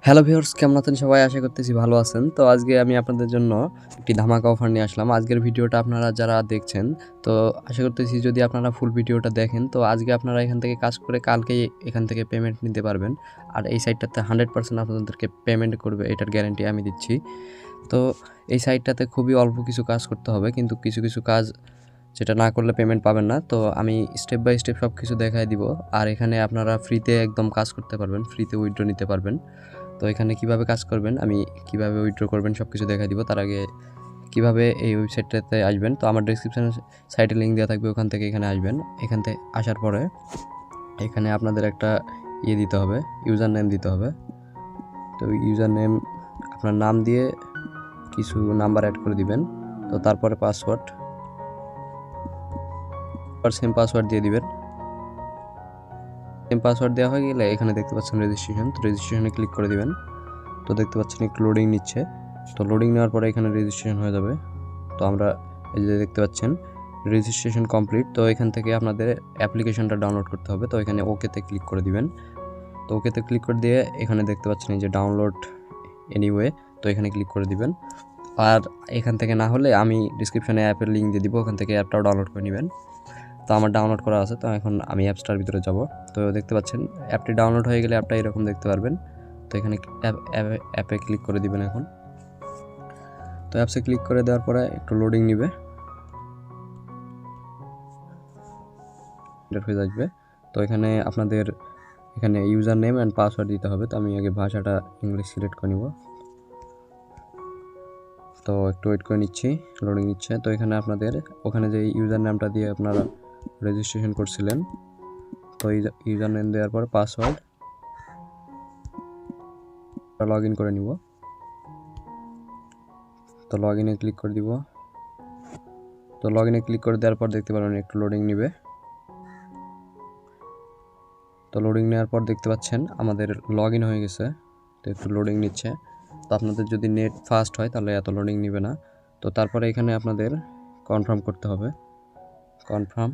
Hello viewers, কেমন আছেন সবাই? আশা করতেছি ভালো আছেন। তো আজকে আমি আপনাদের জন্য একটি ধামাকা অফার নিয়ে আসলাম। আজকের ভিডিওটা আপনারা যারা দেখছেন, তো আশা করতেছি যদি আপনারা ফুল ভিডিওটা দেখেন, তো আজকে আপনারা এখান থেকে কাজ করে কালকেই এখান থেকে পেমেন্ট নিতে পারবেন। আর এই সাইটটাতে 100% আপনাদেরকে পেমেন্ট করবে, এটার গ্যারান্টি আমি দিচ্ছি। তো এই সাইটটাতে খুবই অল্প কিছু কাজ করতে হবে, কিন্তু কিছু কাজ যেটা না করলে পেমেন্ট পাবেন না। তো আমি স্টেপ বাই স্টেপ সব কিছু দেখাই দিব। আর এখানে আপনারা ফ্রিতে একদম কাজ করতে পারবেন, ফ্রিতে উইথড্র নিতে পারবেন। তো এখানে কিভাবে কাজ করবেন, আমি কিভাবে উইথড্র করবেন সব কিছু দেখাই দিব। তার আগে কিভাবে এই ওয়েবসাইটটাতে আসবেন, তো আমার ডেসক্রিপশনে সাইটে লিঙ্ক দেওয়া থাকবে, ওখান থেকে এখানে আসবেন। এখান থেকে আসার পরে এখানে আপনাদের একটা দিতে হবে, ইউজার নেম দিতে হবে। তো ইউজার নেম আপনার নাম দিয়ে কিছু নাম্বার অ্যাড করে দিবেন। তো তারপরে পাসওয়ার্ড, সেম পাসওয়ার্ড দিয়ে দিবেন। সেম পাসওয়ার্ড দেওয়া হয়ে গেলে এখানে দেখতে পাচ্ছেন রেজিস্ট্রেশন, তো রেজিস্ট্রেশনে ক্লিক করে দিবেন। তো দেখতে পাচ্ছেন একটু লোডিং নিচ্ছে। তো লোডিং নেওয়ার পরে এখানে রেজিস্ট্রেশন হয়ে যাবে। তো আমরা এই যে দেখতে পাচ্ছেন রেজিস্ট্রেশন কমপ্লিট। তো এখান থেকে আপনাদের অ্যাপ্লিকেশনটা ডাউনলোড করতে হবে। তো এখানে ওকেতে ক্লিক করে দিবেন। তো ওকেতে ক্লিক করে দিয়ে এখানে দেখতে পাচ্ছেন এই যে ডাউনলোড এনিওয়ে, তো এখানে ক্লিক করে দিবেন। আর এখান থেকে না হলে আমি ডিসক্রিপশনে অ্যাপের লিঙ্ক দিয়ে দিব, ওখান থেকে অ্যাপটাও ডাউনলোড করে নেবেন। তো আমার ডাউনলোড করা আছে, তো এখন আমি অ্যাপসটার ভিতরে যাব। তো দেখতে পাচ্ছেন অ্যাপটি ডাউনলোড হয়ে গেলে অ্যাপটা এরকম দেখতে পারবেন। তো এখানে অ্যাপে ক্লিক করে দিবেন এখন। তো অ্যাপসে ক্লিক করে দেওয়ার পরে একটু লোডিং নেবে, ইন্টারফেস আসবে। তো এখানে আপনাদের এখানে ইউজার নেম অ্যান্ড পাসওয়ার্ড দিতে হবে। তো আমি আগে ভাষাটা ইংলিশ সিলেক্ট করে নিব। তো একটু ওয়েট করে নিচ্ছি, লোডিং নিচ্ছে। তো এখানে আপনাদের ওখানে যে ইউজার নামটা দিয়ে আপনারা রেজিস্ট্রেশন করছিলেন, তো ইউজার নেম দেওয়ার পর পাসওয়ার্ড লগ ইন করে নিব। তো লগ ইনে ক্লিক করে দিব। তো লগ ইনে ক্লিক করে দেওয়ার পর দেখতে পারবেন একটু লোডিং নেবে। তো লোডিং নেওয়ার পর দেখতে পাচ্ছেন আমাদের লগ ইন হয়ে গেছে। তো একটু লোডিং নিচ্ছে। তো আপনাদের যদি নেট ফাস্ট হয় তাহলে এত লোডিং নেবে না। তো তারপরে এখানে আপনাদের কনফার্ম করতে হবে, কনফার্ম।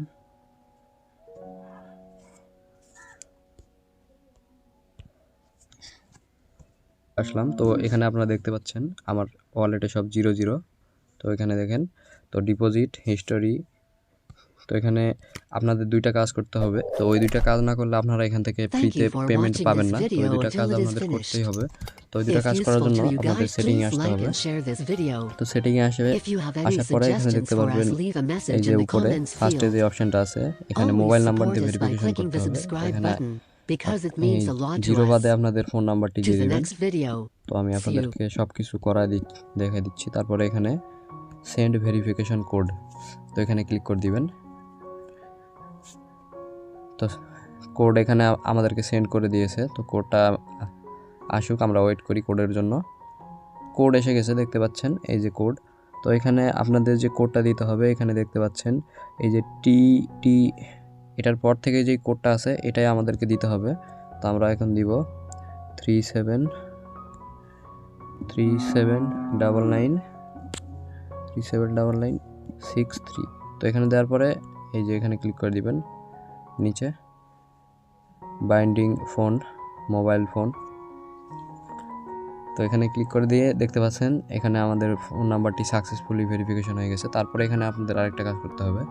আসলাম। তো এখানে আপনারা দেখতে পাচ্ছেন আমার ওয়ালেটে সব 0 0। তো এখানে দেখেন, তো ডিপোজিট হিস্টোরি। তো এখানে আপনাদের দুইটা কাজ করতে হবে। তো ওই দুইটা কাজ না করলে আপনারা এখান থেকে ফ্রিতে পেমেন্ট পাবেন না। তো ওই দুইটা কাজ আপনাদের করতেই হবে। তো ওই দুইটা কাজ করার জন্য আপনাদের সেটিংয়ে আসতে হবে। তো সেটিংয়ে আসার পরে এখানে দেখতে পারবেন এই যে উপরে ফার্স্টে যে অপশনটা আছে, এখানে মোবাইল নাম্বার দিয়ে ভেরিফিকেশন করতে হবে। এখানে জিরো বাদে আপনাদের ফোন নাম্বারটি দিয়ে দেবেন। তো আমি আপনাদেরকে সব কিছু দেখে দিচ্ছি। তারপরে এখানে সেন্ড ভেরিফিকেশন কোড, তো এখানে ক্লিক করে দিবেন। তো কোড এখানে আমাদেরকে সেন্ড করে দিয়েছে। তো কোডটা আসুক, আমরা ওয়েট করি কোডের জন্য। কোড এসে গেছে, দেখতে পাচ্ছেন এই যে কোড। তো এখানে আপনাদের যে কোডটা দিতে হবে, এখানে দেখতে পাচ্ছেন এই যে টি, এটার পর থেকে যে কোডটা আছে এটাই আমাদেরকে দিতে হবে। তো আমরা এখন দিব 379963। তো এখানে দেওয়ার পরে এই যে এখানে ক্লিক করে দিবেন নিচে, বাইন্ডিং ফোন, মোবাইল ফোন। তো এখানে ক্লিক করে দিয়ে দেখতে পাচ্ছেন এখানে আমাদের ফোন নাম্বারটি সাকসেসফুলি ভেরিফিকেশন হয়ে গেছে। তারপরে এখানে আপনাদের আরেকটা কাজ করতে হবে।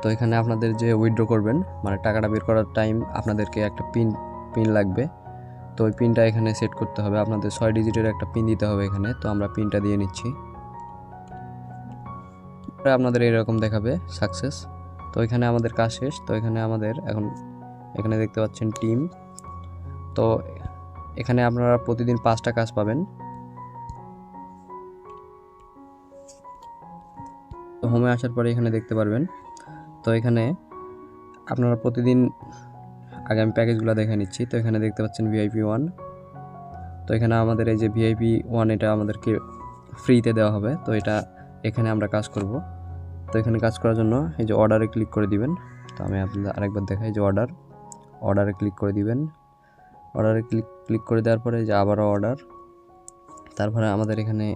তো এখানে আপনাদের যে উইথড্র করবেন, মানে টাকাটা বের করার টাইম আপনাদেরকে একটা পিন লাগবে। তো ওই পিনটা এখানে সেট করতে হবে। আপনাদের 6 ডিজিটের একটা পিন দিতে হবে এখানে। তো আমরা পিনটা দিয়ে নিচ্ছি। আপনাদের এরকম দেখাবে সাকসেস। তো এখানে আমাদের কাজ শেষ। তো এখানে আমাদের এখানে দেখতে পাচ্ছেন টিম। তো এখানে আপনারা প্রতিদিন 5টা কাজ পাবেন। তো হোমে আসার পরে এখানে দেখতে পারবেন। তো এখানে আপনারা প্রতিদিন আগে আমি প্যাকেজগুলো দেখে নিচ্ছি। তো এখানে দেখতে পাচ্ছেন ভিআইপি 1। তো এখানে আমাদের এই যে ভিআইপি 1 এটা আমাদেরকে ফ্রিতে দেওয়া হবে। তো এটা এখানে আমরা কাজ করব। তো এখানে কাজ করার জন্য এই যে অর্ডারে ক্লিক করে দিবেন। তো আমি আপনাদের আরেকবার দেখাই, যে অর্ডারে ক্লিক করে দিবেন। অর্ডারে ক্লিক করে দেওয়ার পরে যে আবারও অর্ডার, তারপরে আমাদের এখানে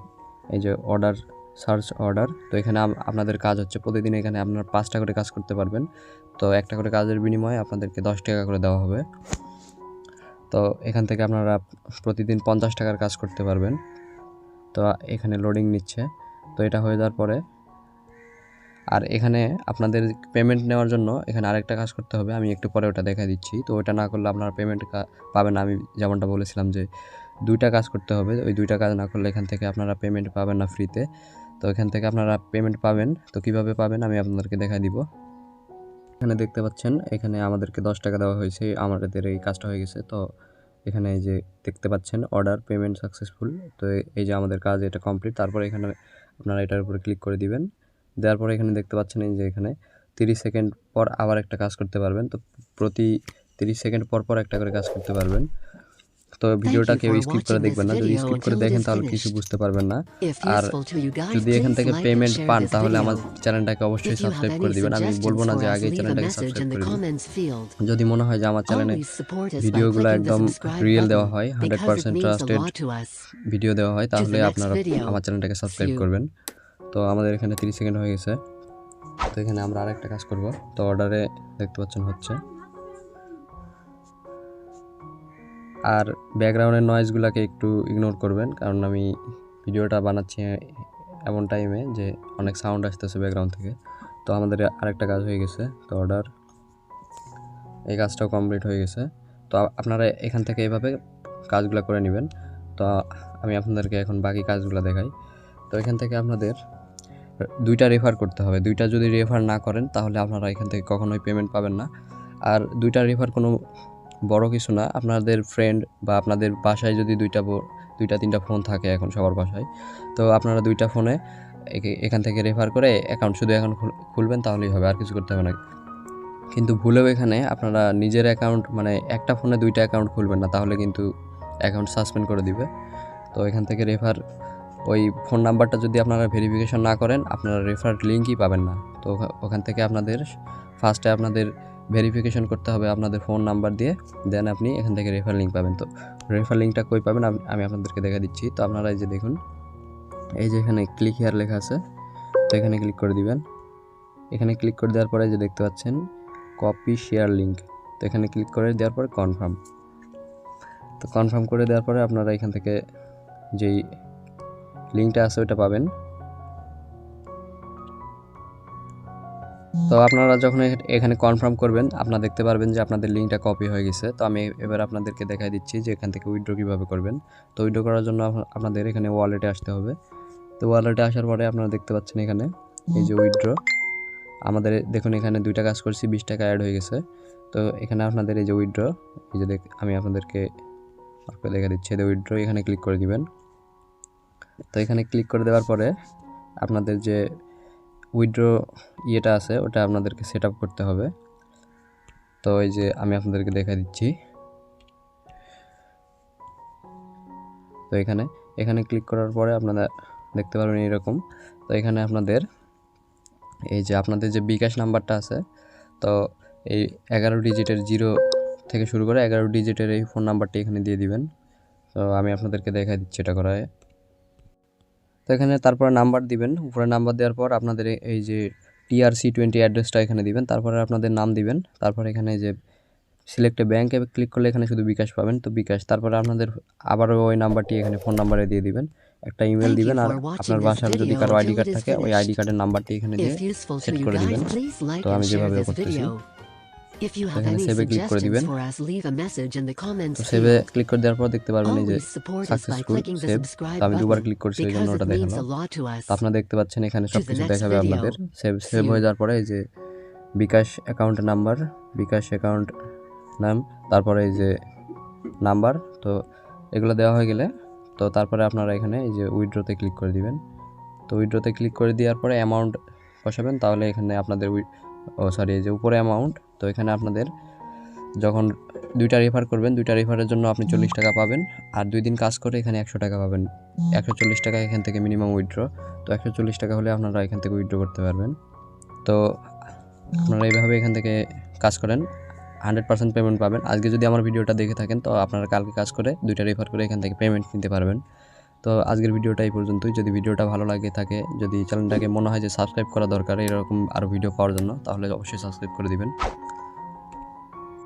এই যে অর্ডার, সার্চ অর্ডার। তো এখানে আপনাদের কাজ হচ্ছে প্রতিদিন এখানে আপনার 5টা করে কাজ করতে পারবেন। তো একটা করে কাজের বিনিময়ে আপনাদেরকে 10 টাকা করে দেওয়া হবে। তো এখান থেকে আপনারা প্রতিদিন 50 টাকার কাজ করতে পারবেন। তো এখানে লোডিং নিচ্ছে। তো এটা হয়ে যাওয়ার পরে আর এখানে আপনাদের পেমেন্ট নেওয়ার জন্য এখানে আরেকটা কাজ করতে হবে, আমি একটু পরে ওটা দেখা দিচ্ছি। তো ওটা না করলে আপনারা পেমেন্ট পাবেন না। আমি যেমনটা বলেছিলাম যে 2টা কাজ করতে হবে, ওই 2টা কাজ না করলে এখান থেকে আপনারা পেমেন্ট পাবেন না ফ্রিতে। তো এখান থেকে আপনারা পেমেন্ট পাবেন। তো কিভাবে পাবেন আমি আপনাদেরকে দেখাই দিব। এখানে দেখতে পাচ্ছেন এখানে আমাদেরকে 10 টাকা দেওয়া হয়েছে, আমাদের এই কাজটা হয়ে গেছে। তো এখানে এই যে দেখতে পাচ্ছেন অর্ডার পেমেন্ট সাকসেসফুল। তো এই যে আমাদের কাজ এটা কমপ্লিট। তারপরে এখানে আপনারা এটার উপরে ক্লিক করে দিবেন। দেওয়ার পরে এখানে দেখতে পাচ্ছেন এই যে এখানে 30 সেকেন্ড পর আবার একটা কাজ করতে পারবেন। তো প্রতি 30 সেকেন্ড পর পর একটা করে কাজ করতে পারবেন। তো ভিডিওটা কেউ স্কিপ করে দেখবেন না, যদি স্কিপ করে দেখেন তাহলে কিছু বুঝতে পারবেন না। আর যদি এখান থেকে পেমেন্ট পান তাহলে আমার চ্যানেলটাকে অবশ্যই সাবস্ক্রাইব করে দিবেন। আমি বলবো না যে আগে চ্যানেলটাকে সাবস্ক্রাইব করে দিন। যদি মনে হয় যে আমার চ্যানেলে ভিডিওগুলো একদম রিয়েল দেওয়া হয়, 100% ট্রাস্টেড ভিডিও দেওয়া হয়, তাহলে আপনারা আমার চ্যানেলটাকে সাবস্ক্রাইব করবেন। তো আমাদের এখানে 30 সেকেন্ড হয়ে গেছে। তো এখানে আমরা আরেকটা কাজ করব। তো অর্ডারে দেখতে পাচ্ছেন হচ্ছে। আর ব্যাকগ্রাউন্ডের নয়েজগুলোকে একটু ইগনোর করবেন, কারণ আমি ভিডিওটা বানাচ্ছি এমন টাইমে যে অনেক সাউন্ড আসতেছে ব্যাকগ্রাউন্ড থেকে। তো আমাদের আরেকটা কাজ হয়ে গেছে। তো অর্ডার এই কাজটাও কমপ্লিট হয়ে গেছে। তো আপনারা এখান থেকে এইভাবে কাজগুলো করে নেবেন। তো আমি আপনাদেরকে এখন বাকি কাজগুলো দেখাই। তো এখান থেকে আপনাদের 2টা রেফার করতে হবে। 2টা যদি রেফার না করেন তাহলে আপনারা এখান থেকে কখনোই পেমেন্ট পাবেন না। আর 2টা রেফার কোনো বড় কিছু না। আপনাদের ফ্রেন্ড বা আপনাদের বাসায় যদি 2টা 3টা ফোন থাকে এখন সবার বাসায়, তো আপনারা 2টা ফোনে এখান থেকে রেফার করে শুধু অ্যাকাউন্ট খুলবেন, তাহলেই হবে, আর কিছু করতে হবে না। কিন্তু ভুলেও এখানে আপনারা নিজের অ্যাকাউন্ট মানে একটা ফোনে 2টা অ্যাকাউন্ট খুলবেন না, তাহলে কিন্তু অ্যাকাউন্ট সাসপেন্ড করে দিবে। তো এখান থেকে রেফার ওই ফোন নাম্বারটা যদি আপনারা ভেরিফিকেশন না করেন আপনারা রেফার লিঙ্কই পাবেন না। তো ওখান থেকে আপনাদের ফার্স্টে আপনাদের ভেরিফিকেশন করতে হবে আপনাদের ফোন নাম্বার দিয়ে, দেন আপনি এখান থেকে রেফার লিঙ্ক পাবেন। তো রেফার লিঙ্কটা কই পাবেন আমি আপনাদেরকে দেখা দিচ্ছি। তো আপনারা এই যে দেখুন, এই যে এখানে ক্লিক হিয়ার লেখা আছে, তো এখানে ক্লিক করে দিবেন। এখানে ক্লিক করে দেওয়ার পরে যে দেখতে পাচ্ছেন কপি শেয়ার লিঙ্ক, তো এখানে ক্লিক করে দেওয়ার পরে কনফার্ম। তো কনফার্ম করে দেওয়ার পরে আপনারা এখান থেকে যেই লিঙ্কটা আছে ওটা পাবেন। তো আপনারা যখন এখানে কনফার্ম করবেন আপনারা দেখতে পারবেন যে আপনাদের লিঙ্কটা কপি হয়ে গেছে। তো আমি এবার আপনাদেরকে দেখাই দিচ্ছি যে এখান থেকে উইথড্র কীভাবে করবেন। তো উইথড্র করার জন্য আপনাদের এখানে ওয়ালেটে আসতে হবে। তো ওয়ালেটে আসার পরে আপনারা দেখতে পাচ্ছেন এখানে এই যে উইথড্র, আমাদের দেখুন এখানে 2টা কাজ করছি, 20 টাকা অ্যাড হয়ে গেছে। তো এখানে আপনাদের এই যে উইথড্র, এই যে আমি আপনাদেরকে দেখা দিচ্ছি, এই উইথড্র এখানে ক্লিক করে দিবেন। তো এখানে ক্লিক করে দেওয়ার পরে আপনাদের যে উইথড্র ইয়েটা আছে ওটা আপনাদেরকে সেট আপ করতে হবে। তো এই যে আমি আপনাদেরকে দেখা দিচ্ছি। তো এখানে ক্লিক করার পরে আপনারা দেখতে পারবেন এরকম। তো এখানে আপনাদের এই যে আপনাদের যে বিকাশ নাম্বারটা আছে, তো এই 11 ডিজিটের 0 থেকে শুরু করে 11 ডিজিটের এই ফোন নাম্বারটি এখানে দিয়ে দিবেন। তো আমি আপনাদেরকে দেখা দিচ্ছি এটা করায়। তো এখানে তারপরে নাম্বার দিবেন, উপরে নাম্বার দেওয়ার পর আপনাদের এই যে TRC20 অ্যাড্রেসটা এখানে দিবেন, তারপরে আপনাদের নাম দিবেন, তারপরে এখানে যে সিলেক্টে ব্যাঙ্কে ক্লিক করলে এখানে শুধু বিকাশ পাবেন, তো বিকাশ, তারপরে আপনাদের আবারও ওই নাম্বারটি এখানে ফোন নাম্বারে দিয়ে দিবেন, একটা ইমেল দিবেন, আর আপনার বাসার যদি কারো আইডি কার্ড থাকে ওই আইডি কার্ডের নাম্বারটি এখানে দিয়ে সেট করে দিবেন। তো আমি যেভাবে করতেছি এখানে সেভে ক্লিক করে দিবেন। তো সেভে ক্লিক করে দেওয়ার পর দেখতে পারবেন এই যে সাকসেসফুল সেভ। তো আমি 2বার ক্লিক করছি ওই জন্য ওটা দেখালো। তো আপনারা দেখতে পাচ্ছেন এখানে সব কিছু দেখাবে আপনাদের। সেভ হয়ে যাওয়ার পরে এই যে বিকাশ অ্যাকাউন্ট নাম্বার, বিকাশ অ্যাকাউন্ট নাম, তারপরে এই যে নাম্বার, তো এগুলো দেওয়া হয়ে গেলে তো তারপরে আপনারা এখানে এই যে উইথড্রতে ক্লিক করে দিবেন। তো উইথড্রতে ক্লিক করে দেওয়ার পরে অ্যামাউন্ট বসাবেন, তাহলে এখানে আপনাদের এই যে উপরে অ্যামাউন্ট, তো এখানে আপনাদের যখন 2টা রেফার করবেন 2টা রেফারের জন্য আপনি 40 টাকা পাবেন, আর 2 দিন কাজ করে এখানে 100 টাকা পাবেন। 140 টাকা এখান থেকে মিনিমাম উইথড্র। তো 140 টাকা হলে আপনারা এখান থেকে উইথড্র করতে পারবেন। তো আপনারা এইভাবে এখান থেকে কাজ করেন, 100% পেমেন্ট পাবেন। আজকে যদি আমার ভিডিওটা দেখে থাকেন তো আপনারা কালকে কাজ করে 2টা রেফার করে এখান থেকে পেমেন্ট নিতে পারবেন। তো আজকের ভিডিওটা এই পর্যন্তই। যদি ভিডিওটা ভালো লাগে থাকে, যদি চ্যানেলটাকে মনে হয় যে সাবস্ক্রাইব করা দরকার এরকম আরও ভিডিও পাওয়ার জন্য, তাহলে অবশ্যই সাবস্ক্রাইব করে দিবেন।